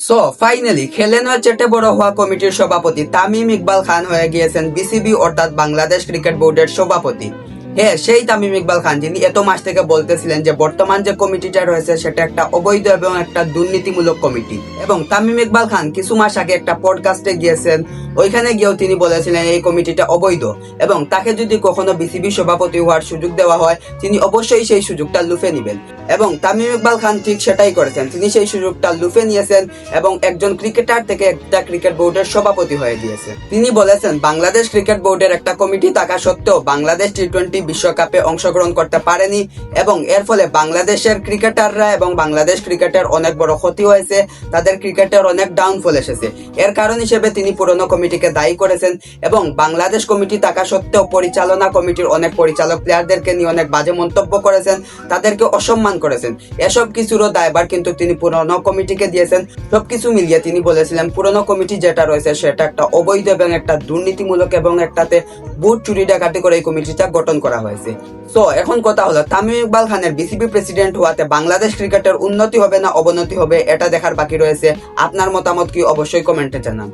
So finally খেলে নয় চেটে বড় হওয়া কমিটির সভাপতি তামিম ইকবাল খান হয়ে গিয়েছেন বিসিবি অর্থাৎ বাংলাদেশ ক্রিকেট বোর্ডের সভাপতি। হ্যাঁ, সেই তামিম ইকবাল খান যিনি এত মাস থেকে বলতেছিলেন যে বর্তমান যে কমিটিটা রয়েছে সেটা একটা অবৈধ এবং একটা দুর্নীতিমূলক কমিটি। এবং তামিম ইকবাল খান কিছু মাস আগে একটা পডকাস্টে গিয়েছেন, ওইখানে গিয়েও তিনি বলেছিলেন এই কমিটিটা অবৈধ এবং তাকে যদি কখনো বিসিবি সভাপতি হওয়ার সুযোগ দেওয়া হয় তিনি অবশ্যই সেই সুযোগটা লুফে নেবেন। এবং তামিম ইকবাল খান ঠিক সেটাই করেছেন, তিনি সেই সুযোগটা লুফে নিয়েছেন এবং একজন ক্রিকেটার থেকে একটা ক্রিকেট বোর্ডের সভাপতি হয়ে গিয়েছে। তিনি বলেছেন বাংলাদেশ ক্রিকেট বোর্ডের একটা কমিটি থাকা সত্ত্বেও বাংলাদেশ টি-20 বিশ্বকাপে অংশগ্রহণ করতে পারেনি এবং এর ফলে বাংলাদেশের ক্রিকেটাররা এবং বাংলাদেশ ক্রিকেটের অনেক বড় ক্ষতি হয়েছে, তাদের ক্রিকেটের অনেক ডাউনফল এসেছে। এর কারণ হিসেবে তিনি পুরনো কমিটিকে দায়ী করেছেন এবং বাংলাদেশ কমিটি থাকা সত্ত্বেও পরিচালনা কমিটির অনেক পরিচালক প্লেয়ারদেরকে নিয়ে অনেক বাজে মন্তব্য করেছেন, তাদেরকে অসম্মান করেছেন। এসব কিছুরও দায়ভার কিন্তু তিনি পুরনো কমিটিকে দিয়েছেন। সবকিছু মিলিয়ে তিনি বলেছিলেন পুরনো কমিটি যেটা রয়েছে সেটা একটা অবৈধ এবং একটা দুর্নীতিমূলক এবং একটাতে বুট চুরি ডাকাতি করে এই কমিটিটা গঠন করা হয়েছে। সো এখন কথা হলো তামিম ইকবাল খানের বিসিবি প্রেসিডেন্ট হওয়াতে বাংলাদেশ ক্রিকেটের উন্নতি হবে না অবনতি হবে এটা দেখার বাকি রয়েছে। আপনার মতামত কি অবশ্যই কমেন্টে জানান।